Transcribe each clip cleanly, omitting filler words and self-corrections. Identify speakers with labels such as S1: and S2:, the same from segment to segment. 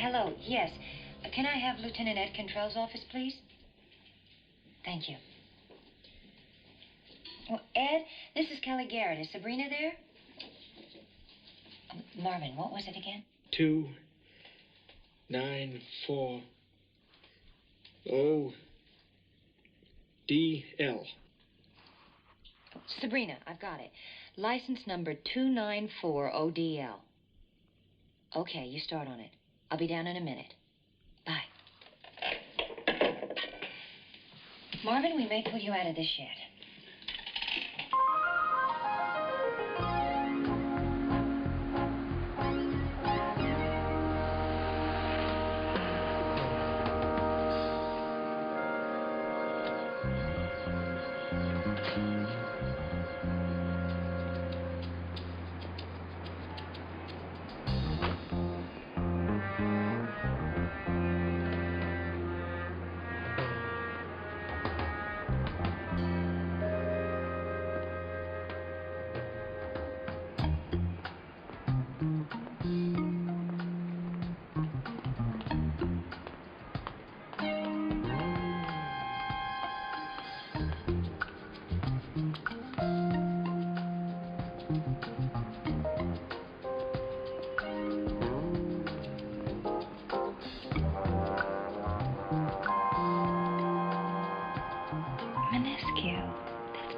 S1: hello, yes. Can I have Lieutenant Ed Cantrell's office, please? Thank you. Well, Ed, this is Kelly Garrett. Is Sabrina there? Marvin, what was it again?
S2: 2940DL.
S1: Sabrina, I've got it. License number 2940DL. Okay, you start on it. I'll be down in a minute. Bye. Marvin, we may pull you out of this yet.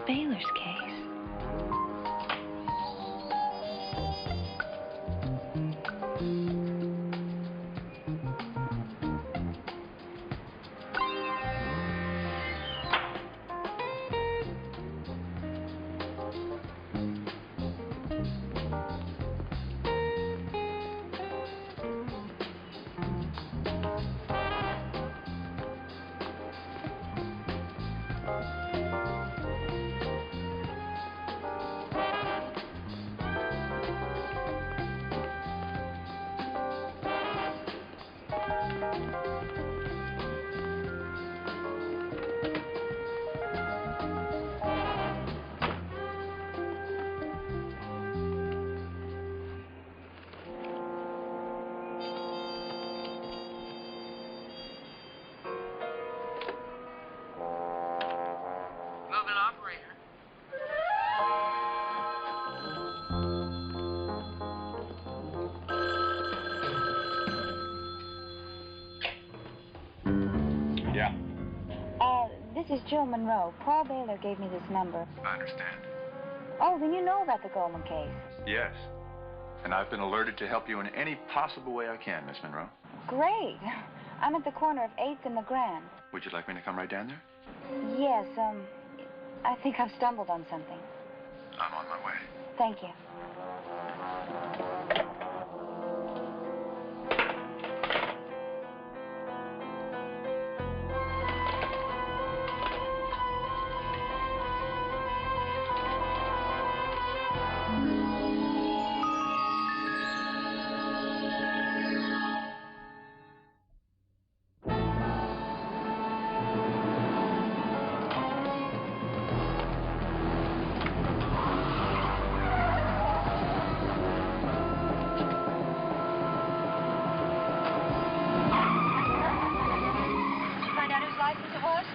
S3: Baylor's case. This is Jill Monroe. Paul Baylor gave me this number.
S4: I understand.
S3: Oh, then you know about the Goldman case.
S4: Yes. And I've been alerted to help you in any possible way I can, Miss Monroe.
S3: Great. I'm at the corner of 8th and the Grand.
S4: Would you like me to come right down there?
S3: Yes, I think I've stumbled on something.
S4: I'm on my way.
S3: Thank you.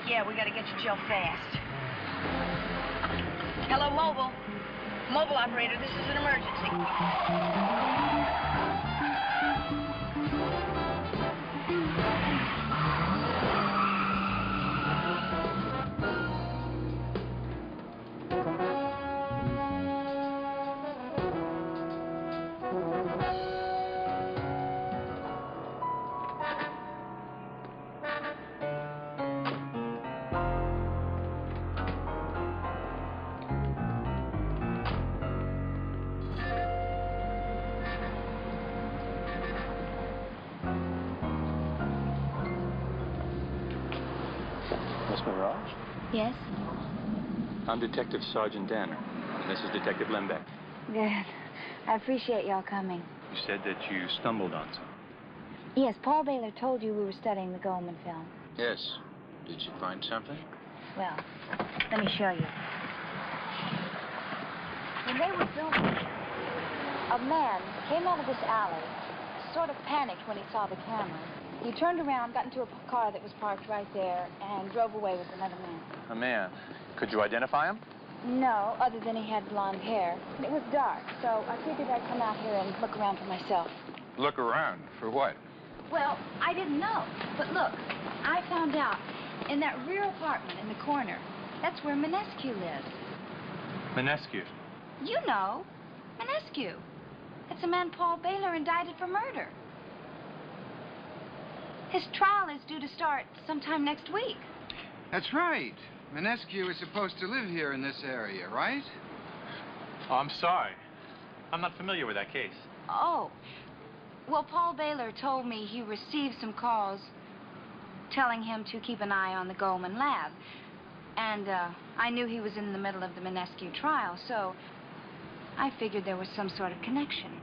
S5: Yeah, we gotta get you Jill fast. Hello, Mobile. Mobile operator, this is an emergency.
S4: Miss Monroe?
S3: Yes?
S4: I'm Detective Sergeant Danner, and this is Detective Lembeck.
S3: Good. I appreciate y'all coming.
S4: You said that you stumbled on something.
S3: Yes, Paul Baylor told you we were studying the Goldman film.
S4: Yes. Did you find something?
S3: Well, let me show you. When they were filming, a man came out of this alley, sort of panicked when he saw the cameras. He turned around, got into a car that was parked right there, and drove away with another man.
S4: A man. Could you identify him?
S3: No, other than he had blonde hair. And it was dark, so I figured I'd come out here and look around for myself.
S4: Look around. For what?
S3: Well, I didn't know. But look, I found out. In that rear apartment in the corner, that's where Minescu lives.
S4: Minescu.
S3: You know, Minescu. It's a man Paul Baylor indicted for murder. His trial is due to start sometime next week.
S6: That's right. Minescu is supposed to live here in this area, right?
S4: Oh, I'm sorry. I'm not familiar with that case.
S3: Oh. Well, Paul Baylor told me he received some calls telling him to keep an eye on the Goldman lab. And I knew he was in the middle of the Minescu trial, so I figured there was some sort of connection.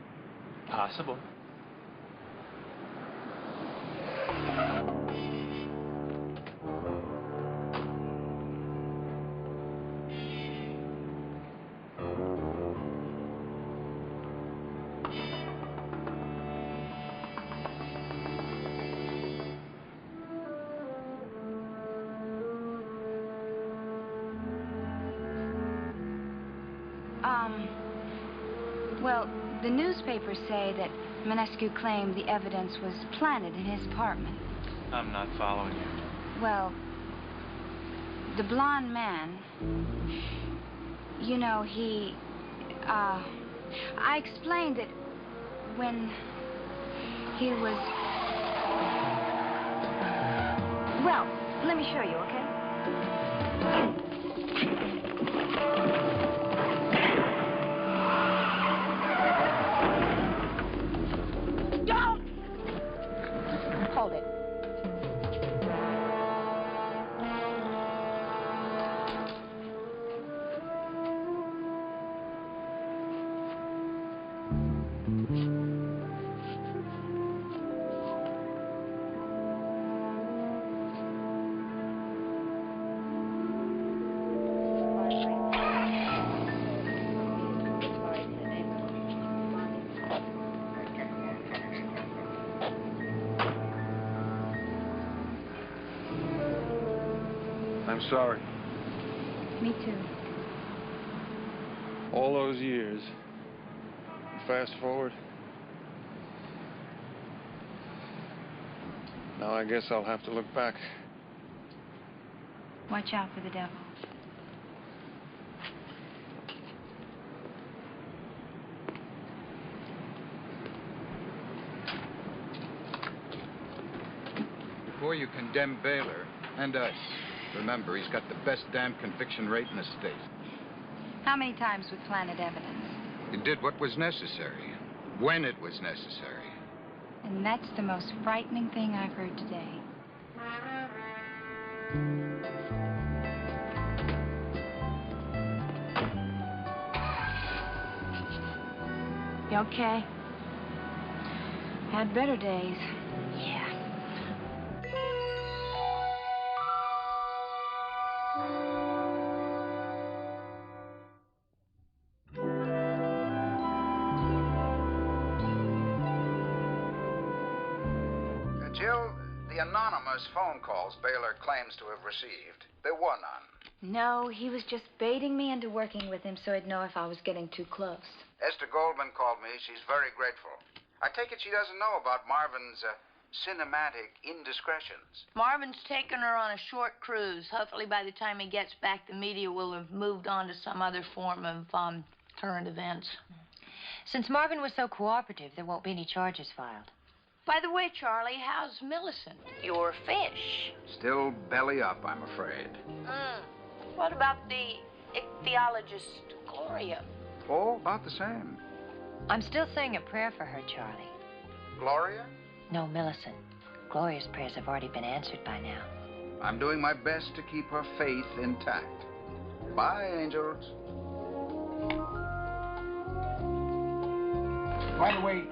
S4: Possible.
S3: Well, the newspapers say that Minescu claimed the evidence was planted in his apartment.
S4: I'm not following you.
S3: Well, the blonde man, you know, I explained that when he was... Well, let me show you, okay? Hold it.
S7: I'm sorry.
S3: Me too.
S7: All those years. Fast forward. Now I guess I'll have to look back.
S3: Watch out for the devil.
S6: Before you condemn Baylor, and us, remember, he's got the best damn conviction rate in the state.
S3: How many times with planted evidence?
S6: He did what was necessary, when it was necessary.
S3: And that's the most frightening thing I've heard today. You okay? Had better days. Yeah.
S6: Jill, the anonymous phone calls Baylor claims to have received, there were none.
S3: No, he was just baiting me into working with him so he'd know if I was getting too close.
S6: Esther Goldman called me. She's very grateful. I take it she doesn't know about Marvin's cinematic indiscretions.
S5: Marvin's taken her on a short cruise. Hopefully by the time he gets back, the media will have moved on to some other form of current events.
S1: Since Marvin was so cooperative, there won't be any charges filed.
S5: By the way, Charlie, how's Millicent? Your fish.
S6: Still belly up, I'm afraid.
S5: What about the ichthyologist, Gloria?
S6: Oh, about the same.
S1: I'm still saying a prayer for her, Charlie.
S6: Gloria?
S1: No, Millicent. Gloria's prayers have already been answered by now.
S6: I'm doing my best to keep her faith intact. Bye, angels.
S8: By the way,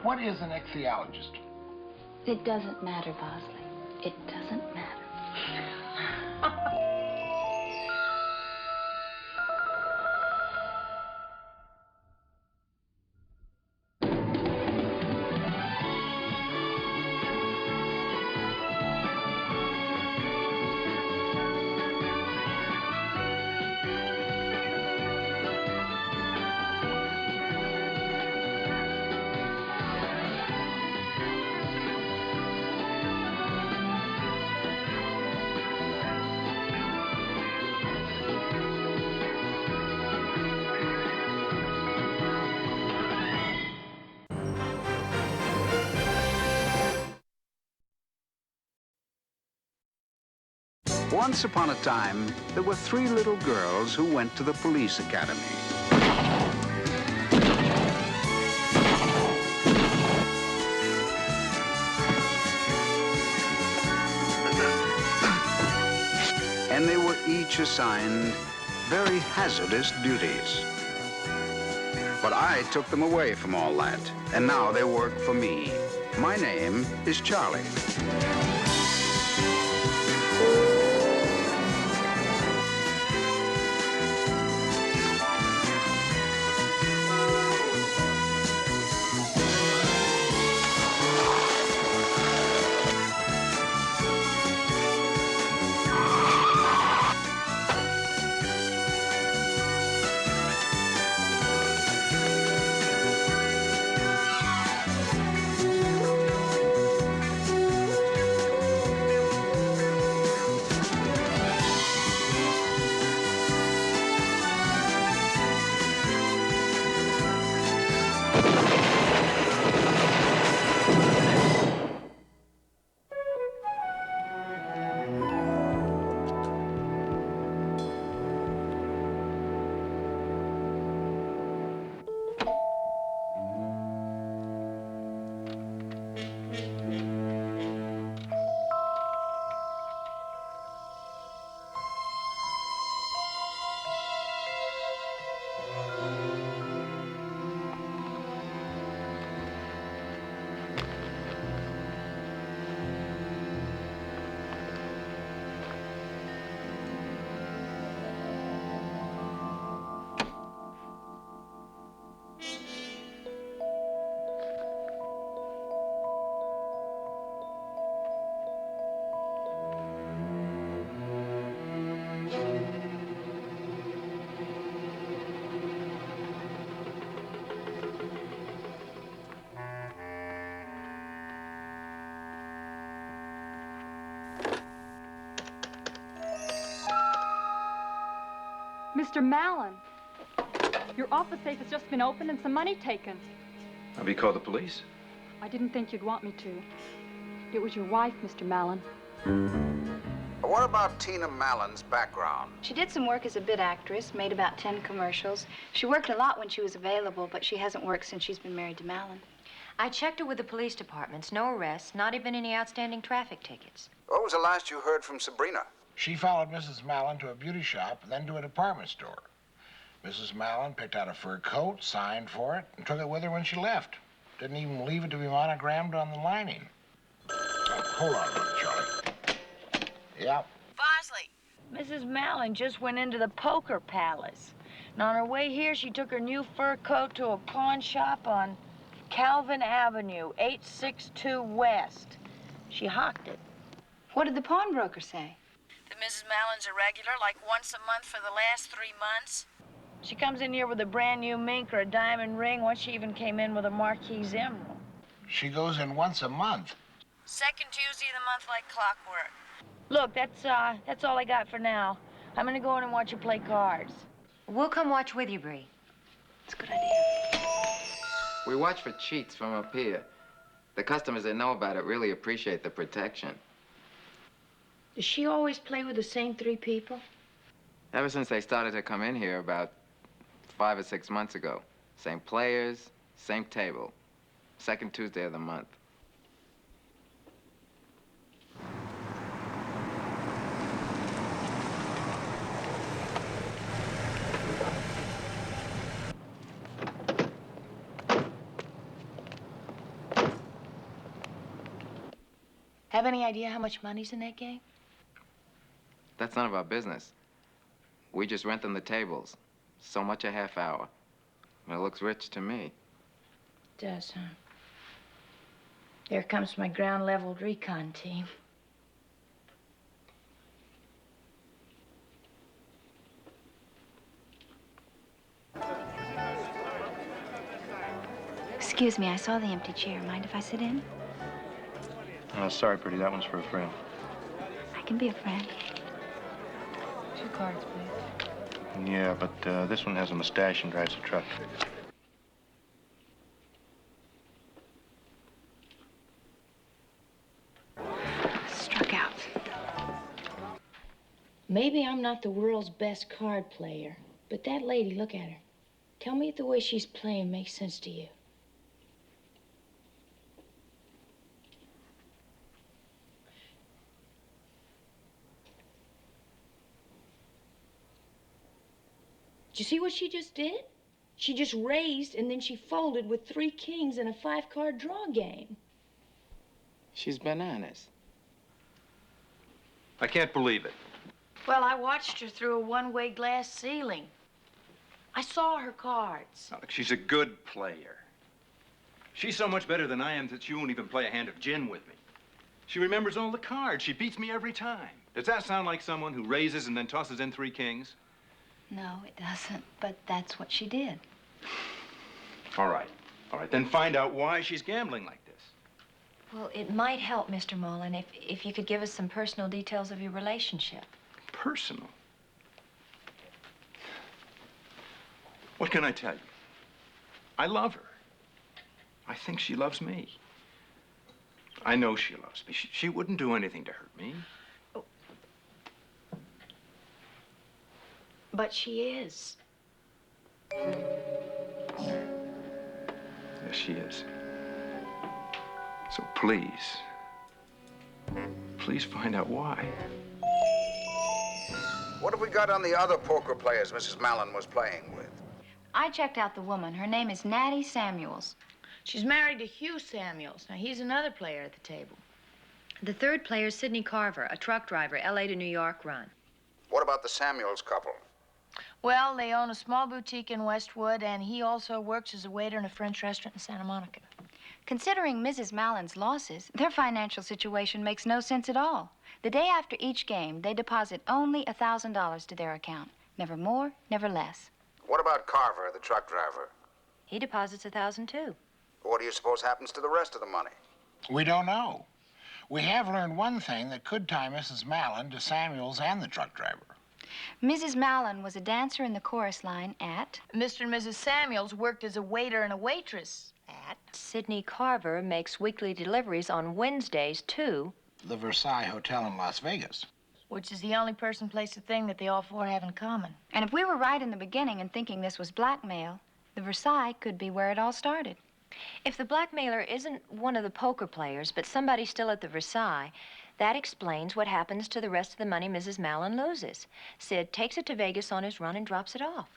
S8: what is an ichthyologist?
S3: It doesn't matter, Bosley. It doesn't matter.
S6: Once upon a time, there were 3 little girls who went to the police academy. And they were each assigned very hazardous duties. But I took them away from all that, and now they work for me. My name is Charlie.
S9: Mr. Mallon, your office safe has just been opened and some money taken.
S4: Have you called the police?
S9: I didn't think you'd want me to. It was your wife, Mr. Mallon.
S6: What about Tina Mallon's background?
S3: She did some work as a bit actress, made about 10 commercials. She worked a lot when she was available, but she hasn't worked since she's been married to Mallon.
S1: I checked her with the police departments. No arrests, not even any outstanding traffic tickets.
S6: What was the last you heard from Sabrina?
S8: She followed Mrs. Mallon to a beauty shop and then to a department store. Mrs. Mallon picked out a fur coat, signed for it, and took it with her when she left. Didn't even leave it to be monogrammed on the lining. Hold on a minute, Charlie. Yep.
S5: Bosley, Mrs. Mallon just went into the Poker Palace. And on her way here, she took her new fur coat to a pawn shop on Calvin Avenue, 862 West. She hocked it.
S3: What did the pawnbroker say?
S5: The Mrs. Mallon's a regular, like once a month for the last 3 months. She comes in here with a brand new mink or a diamond ring. Once she even came in with a Marquise emerald.
S8: She goes in once a month.
S5: Second Tuesday of the month like clockwork. Look, that's all I got for now. I'm gonna go in and watch you play cards.
S1: We'll come watch with you, Bree.
S3: It's a good idea.
S10: We watch for cheats from up here. The customers that know about it really appreciate the protection.
S5: Does she always play with the same 3 people?
S10: Ever since they started to come in here about 5 or 6 months ago. Same players, same table. Second Tuesday of the month.
S5: Have any idea how much money's in that game?
S10: That's none of our business. We just rent them the tables. So much a half hour. It looks rich to me.
S5: It does, huh? Here comes my ground-leveled recon team.
S3: Excuse me, I saw the empty chair. Mind if I sit in?
S7: Sorry, pretty. That one's for a friend.
S3: I can be a friend.
S5: 2 cards, please.
S7: Yeah, but this one has a mustache and drives a truck.
S3: Struck out.
S5: Maybe I'm not the world's best card player, but that lady, look at her. Tell me if the way she's playing makes sense to you. Did you see what she just did? She just raised and then she folded with 3 kings in a 5-card draw game.
S10: She's bananas.
S11: I can't believe it.
S5: Well, I watched her through a one-way glass ceiling. I saw her cards.
S11: Now, look, she's a good player. She's so much better than I am that she won't even play a hand of gin with me. She remembers all the cards. She beats me every time. Does that sound like someone who raises and then tosses in 3 kings?
S3: No, it doesn't, but that's what she did.
S11: All right. All right, then find out why she's gambling like this.
S1: Well, it might help, Mr. Mullen, if you could give us some personal details of your relationship.
S11: Personal? What can I tell you? I love her. I think she loves me. I know she loves me. She wouldn't do anything to hurt me.
S5: But she is.
S11: Yes, she is. So please find out why.
S6: What have we got on the other poker players Mrs. Mallon was playing with?
S3: I checked out the woman. Her name is Natty Samuels.
S5: She's married to Hugh Samuels. Now, he's another player at the table.
S1: The third player is Sidney Carver, a truck driver, L.A. to New York run.
S6: What about the Samuels couple?
S5: Well, they own a small boutique in Westwood, and he also works as a waiter in a French restaurant in Santa Monica.
S3: Considering Mrs. Mallon's losses, their financial situation makes no sense at all. The day after each game, they deposit only $1,000 to their account. Never more, never less.
S6: What about Carver, the truck driver?
S1: He deposits $1,000 too.
S6: What do you suppose happens to the rest of the money?
S8: We don't know. We have learned one thing that could tie Mrs. Mallon to Samuels and the truck driver.
S3: Mrs. Mallon was a dancer in the chorus line at...
S5: Mr. and Mrs. Samuels worked as a waiter and a waitress at...
S1: Sidney Carver makes weekly deliveries on Wednesdays too.
S8: The Versailles Hotel in Las Vegas.
S5: Which is the only person, place, or thing that they all 4 have in common.
S3: And if we were right in the beginning in thinking this was blackmail, the Versailles could be where it all started.
S1: If the blackmailer isn't one of the poker players, but somebody still at the Versailles, that explains what happens to the rest of the money Mrs. Mallon loses. Sid takes it to Vegas on his run and drops it off.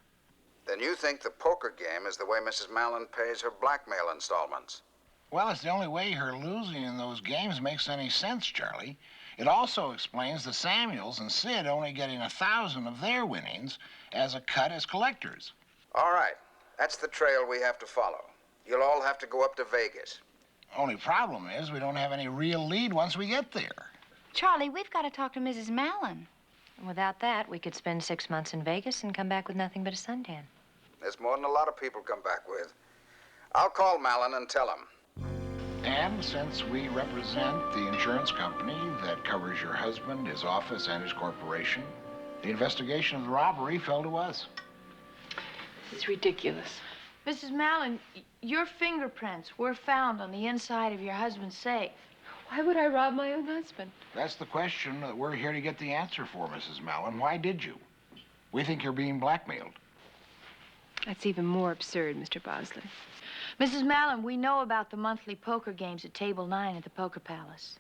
S6: Then you think the poker game is the way Mrs. Mallon pays her blackmail installments?
S8: Well, it's the only way her losing in those games makes any sense, Charlie. It also explains the Samuels and Sid only getting 1,000 of their winnings as a cut as collectors.
S6: All right. That's the trail we have to follow. You'll all have to go up to Vegas.
S8: Only problem is we don't have any real lead once we get there.
S3: Charlie, we've got to talk to Mrs. Mallon.
S1: Without that, we could spend 6 months in Vegas and come back with nothing but a suntan.
S6: There's more than a lot of people come back with. I'll call Mallon and tell him.
S8: And since we represent the insurance company that covers your husband, his office, and his corporation, the investigation of the robbery fell to us.
S9: It's ridiculous.
S5: Mrs. Mallon, your fingerprints were found on the inside of your husband's safe.
S9: Why would I rob my own husband?
S8: That's the question that we're here to get the answer for, Mrs. Mallon. Why did you? We think you're being blackmailed.
S9: That's even more absurd, Mr. Bosley.
S5: Mrs. Mallon, we know about the monthly poker games at Table 9 at the Poker Palace.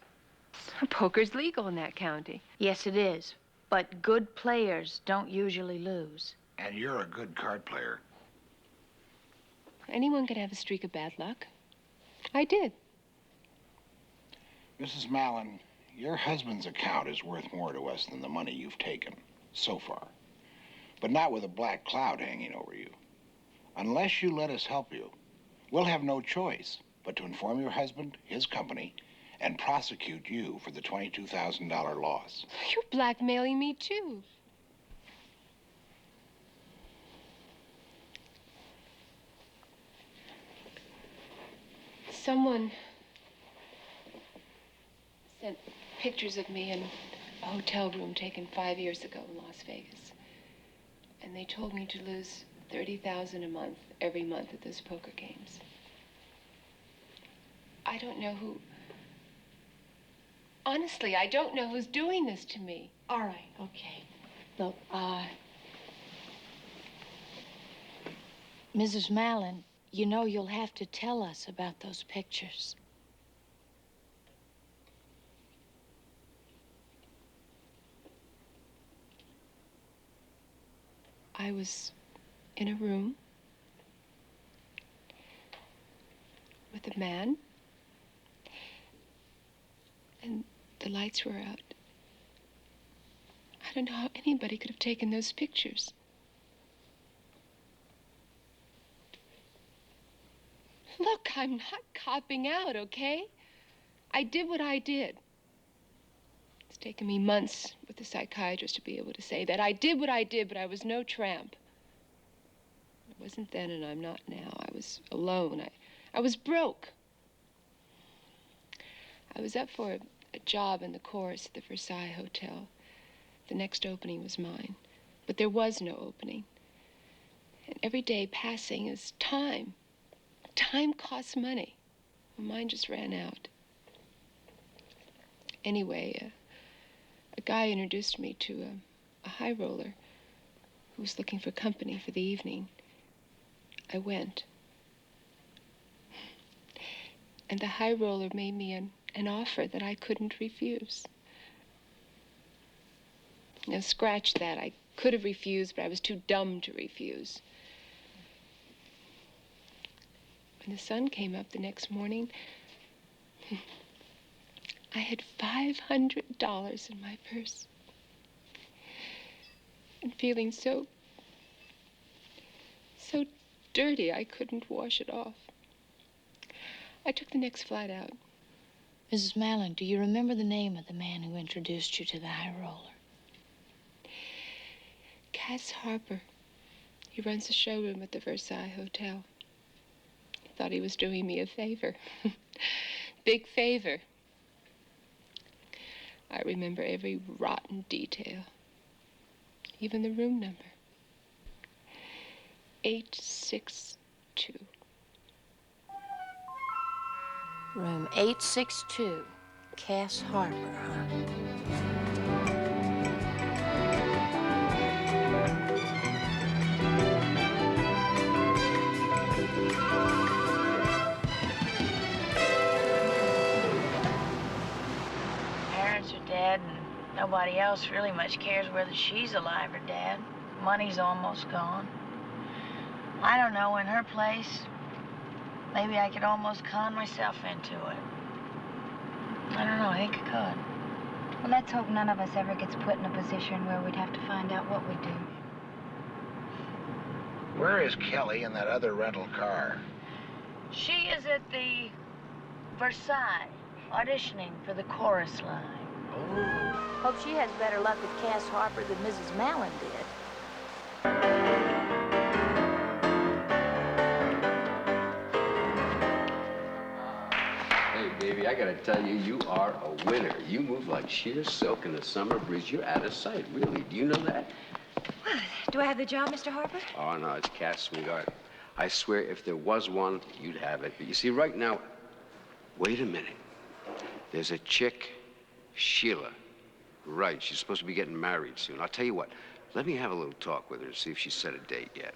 S9: Poker's legal in that county.
S5: Yes, it is. But good players don't usually lose.
S8: And you're a good card player.
S9: Anyone can have a streak of bad luck. I did.
S8: Mrs. Mallon, your husband's account is worth more to us than the money you've taken, so far. But not with a black cloud hanging over you. Unless you let us help you, we'll have no choice but to inform your husband, his company, and prosecute you for the $22,000 loss.
S9: You're blackmailing me, too. Someone sent pictures of me in a hotel room taken 5 years ago in Las Vegas. And they told me to lose $30,000 a month, every month at those poker games. I don't know who... Honestly, I don't know who's doing this to me.
S5: All right, okay.
S12: Look, Mrs. Mallon, you know you'll have to tell us about those pictures.
S9: I was in a room with a man, and the lights were out. I don't know how anybody could have taken those pictures. Look, I'm not copping out, okay? I did what I did. It's taken me months with the psychiatrist to be able to say that. I did what I did, but I was no tramp. I wasn't then, and I'm not now. I was alone. I was broke. I was up for a job in the chorus at the Versailles Hotel. The next opening was mine, but there was no opening. And every day passing is time. Time costs money. Well, mine just ran out. Anyway, a guy introduced me to a high roller who was looking for company for the evening. I went. And the high roller made me an offer that I couldn't refuse. Now, scratch that. I could have refused, but I was too dumb to refuse. When the sun came up the next morning, I had $500 in my purse. And feeling so dirty, I couldn't wash it off. I took the next flight out.
S12: Mrs. Mallon, do you remember the name of the man who introduced you to the high roller?
S9: Cass Harper. He runs the showroom at the Versailles Hotel. He thought he was doing me a favor. Big favor. I remember every rotten detail. Even the room number. 862.
S12: Room 862. Cass Harper, huh?
S5: Parents are dead, and nobody else really much cares whether she's alive or dead. Money's almost gone. I don't know, in her place, maybe I could almost con myself into it. I don't know, I think I could.
S3: Well, let's hope none of us ever gets put in a position where we'd have to find out what we do.
S8: Where is Kelly in that other rental car?
S5: She is at the Versailles, auditioning for the chorus line.
S8: Oh.
S12: Hope she has better luck with Cass Harper than Mrs. Mallon did.
S13: Hey, baby, I gotta tell you, you are a winner. You move like sheer silk in the summer breeze. You're out of sight, really. Do you know that?
S1: Well, do I have the job, Mr. Harper?
S13: Oh, no, it's Cass, sweetheart. I swear, if there was one, you'd have it. But you see, right now, wait a minute. There's a chick, Sheila. Right, she's supposed to be getting married soon. I'll tell you what, let me have a little talk with her and see if she's set a date yet.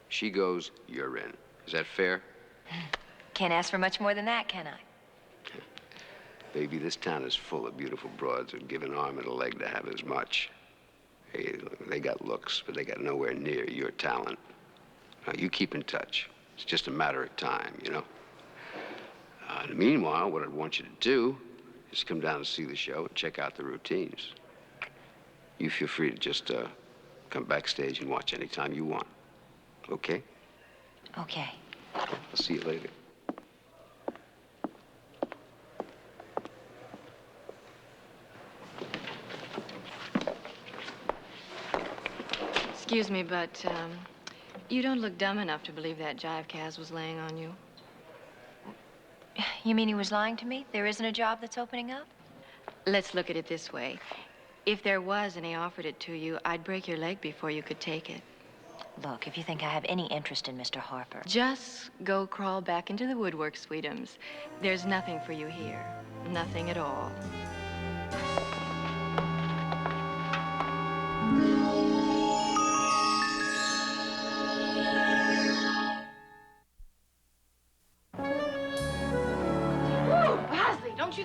S13: She goes, you're in. Is that fair?
S1: Can't ask for much more than that, can I?
S13: Baby, this town is full of beautiful broads who'd give an arm and a leg to have as much. Hey, look, they got looks, but they got nowhere near your talent. Now, you keep in touch. It's just a matter of time, you know? Meanwhile, what I'd want you to do is come down and see the show and check out the routines. You feel free to just come backstage and watch anytime you want. Okay?
S1: Okay.
S13: I'll see you later.
S14: Excuse me, but you don't look dumb enough to believe that jive Kaz was laying on you.
S1: You mean he was lying to me? There isn't a job that's opening up?
S14: Let's look at it this way. If there was and he offered it to you, I'd break your leg before you could take it.
S1: Look, if you think I have any interest in Mr. Harper...
S14: Just go crawl back into the woodwork, Sweetums. There's nothing for you here. Nothing at all.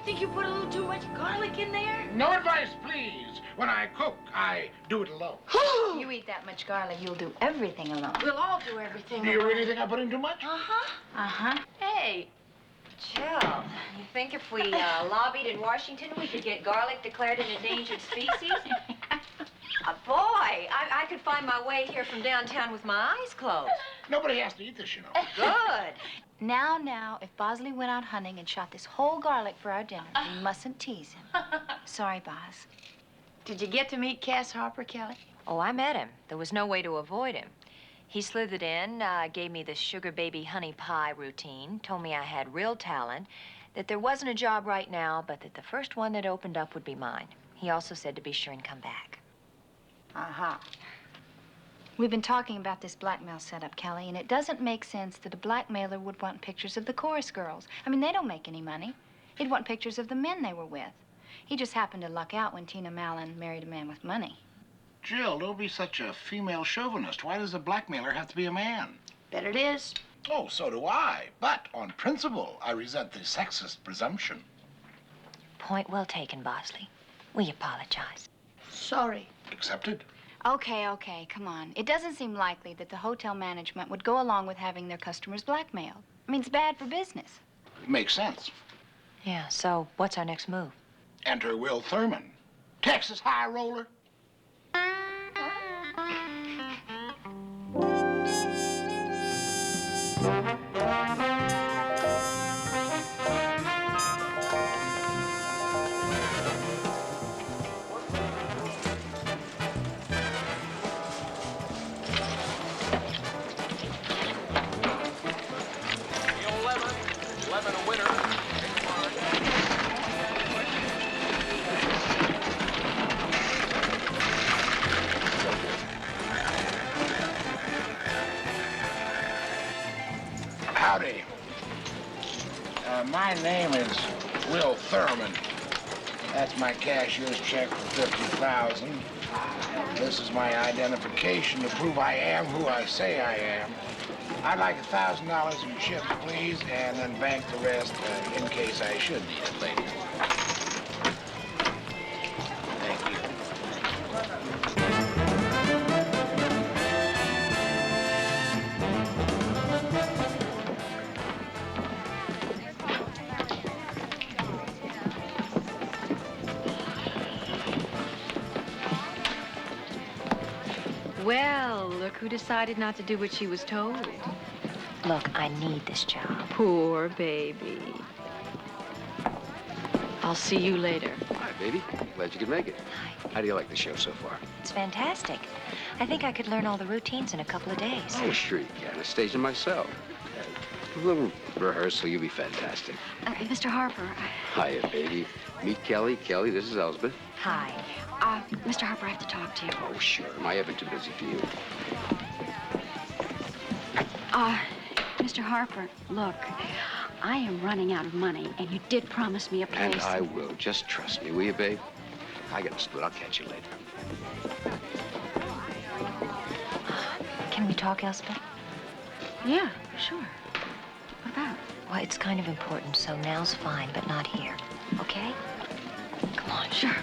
S5: think you put a little too much garlic in there?
S8: No advice, please. When I cook, I do it alone.
S3: You eat that much garlic, you'll do everything alone.
S5: We'll all do everything.
S8: Do you really think I put in too much?
S3: Uh-huh.
S1: Hey, Jill, you think if we lobbied in Washington, we could get garlic declared an endangered species? Boy, I could find my way here from downtown with my eyes closed.
S8: Nobody has to eat this, you know.
S1: Good.
S3: Now, if Bosley went out hunting and shot this whole garlic for our dinner, we mustn't tease him. Sorry, Boz.
S5: Did you get to meet Cass Harper, Kelly?
S1: Oh, I met him. There was no way to avoid him. He slithered in, gave me the sugar baby honey pie routine, told me I had real talent, that there wasn't a job right now, but that the first one that opened up would be mine. He also said to be sure and come back.
S3: Uh-huh. We've been talking about this blackmail setup, Kelly, and it doesn't make sense that a blackmailer would want pictures of the chorus girls. I mean, they don't make any money. He'd want pictures of the men they were with. He just happened to luck out when Tina Mallon married a man with money.
S8: Jill, don't be such a female chauvinist. Why does a blackmailer have to be a man?
S5: Bet it is.
S8: Oh, so do I. But on principle, I resent the sexist presumption.
S1: Point well taken, Bosley. We apologize.
S5: Sorry.
S8: Accepted.
S3: Okay, come on. It doesn't seem likely that the hotel management would go along with having their customers blackmailed. I mean, it's bad for business.
S8: Makes sense.
S1: Yeah, so what's our next move?
S8: Enter Will Thurman, Texas high roller. Howdy. My name is Will Thurman. That's my cashier's check for $50,000. This is my identification to prove I am who I say I am. I'd like $1,000 in chips, please, and then bank the rest in case I should need it later. Thank you.
S14: Well, look who decided not to do what she was told.
S1: Look, I need this job.
S14: Poor baby. I'll see you later.
S13: Hi, baby. Glad you could make it.
S1: Hi.
S13: How do you like the show so far?
S1: It's fantastic. I think I could learn all the routines in a couple of days.
S13: Oh, sure you can. I staged it myself. A little rehearsal, you'll be fantastic.
S3: Mr. Harper.
S13: Hiya, baby. Meet Kelly. Kelly, this is Elsbeth.
S1: Hi.
S3: Mr. Harper, I have to talk to you.
S13: Oh, sure. Am I ever too busy for you?
S15: Mr. Harper, look, I am running out of money, and you did promise me a place.
S13: And I will. Just trust me, will you, babe? I gotta split. I'll catch you later.
S1: Can we talk, Elspeth?
S15: Yeah, sure. What about?
S1: Well, it's kind of important, so now's fine, but not here. Okay? Come on.
S15: Sure.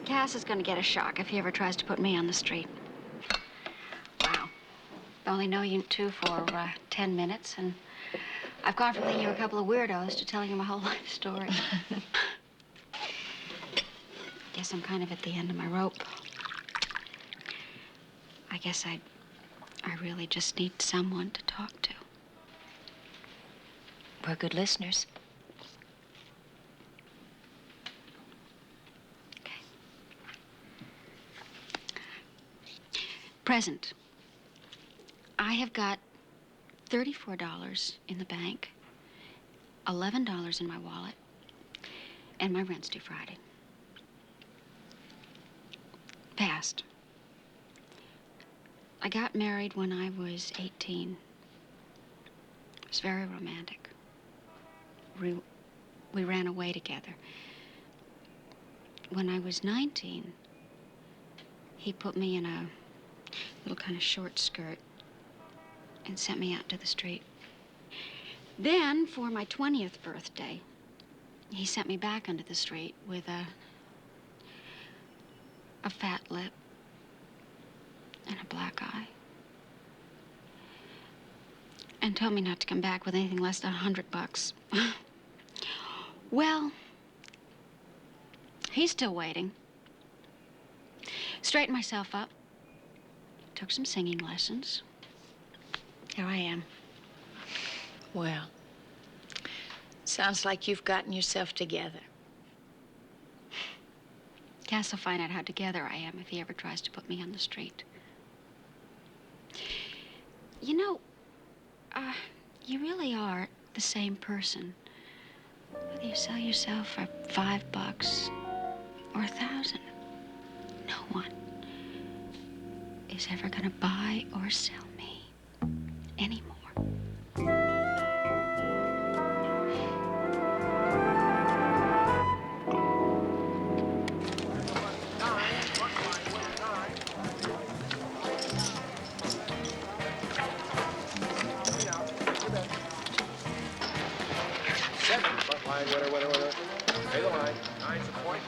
S15: Cass is going to get a shock if he ever tries to put me on the street. Wow. I only know you two for 10 minutes, and I've gone from thinking you were a couple of weirdos to telling you my whole life story. Guess I'm kind of at the end of my rope. I guess I really just need someone to talk to.
S1: We're good listeners.
S15: Present. I have got $34 in the bank, $11 in my wallet, and my rent's due Friday. Past. I got married when I was 18. It was very romantic. We ran away together. When I was 19, he put me in a little kind of short skirt and sent me out to the street. Then, for my 20th birthday, he sent me back onto the street with a fat lip and a black eye. And told me not to come back with anything less than $100. Well, he's still waiting. Straightened myself up. Took some singing lessons. Here I am.
S5: Well, sounds like you've gotten yourself together.
S15: Cass will find out how together I am if he ever tries to put me on the street. You know, you really are the same person. Whether you sell yourself for $5 or 1,000, no one is ever gonna buy or sell me anymore.
S16: Winner. Pay the line. 9's a point.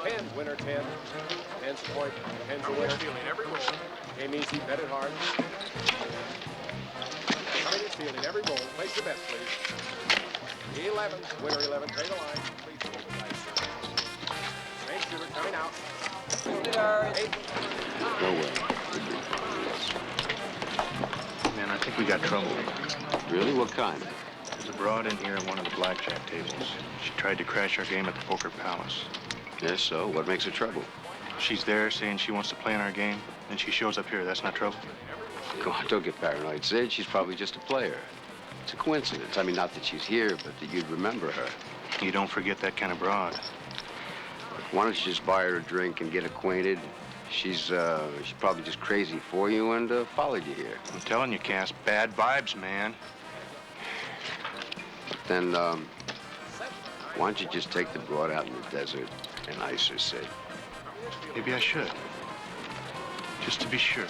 S16: 10's winner, 10. 10's a point. 10's a winner. Feeling every roll. Game easy, bet it hard. Coming is feeling every roll. Place your bet, please. 11. Winner 11. Pay the line. Please roll the dice. Same shooter coming out. 8.
S13: Nowhere.
S4: Man, I think we got trouble.
S13: Really? What kind?
S4: There's a broad in here at one of the blackjack tables. She tried to crash our game at the Poker Palace.
S13: Yes, so? What makes it trouble?
S4: She's there saying she wants to play in our game, and she shows up here. That's not trouble.
S13: Come on, don't get paranoid, Sid. She's probably just a player. It's a coincidence. I mean, not that she's here, but that you'd remember her.
S4: You don't forget that kind of broad.
S13: Why don't you just buy her a drink and get acquainted? She's probably just crazy for you and followed you here.
S4: I'm telling you, Cass, bad vibes, man.
S13: Then, why don't you just take the broad out in the desert and ice her, Sid?
S4: Maybe I should. Just to be sure.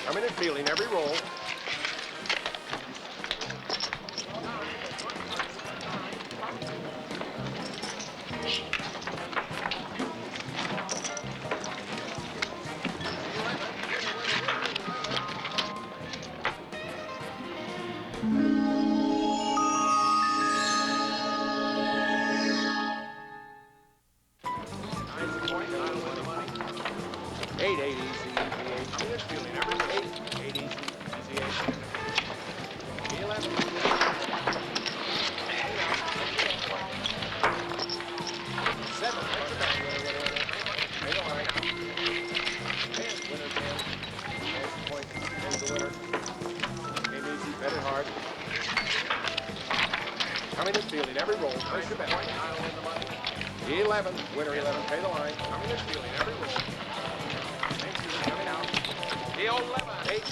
S16: Coming and feeling every roll. Coming and feeling every roll. Place your bet. 11. Winner 11. Pay the line. Coming and feeling every roll. Coming out. 11. 8.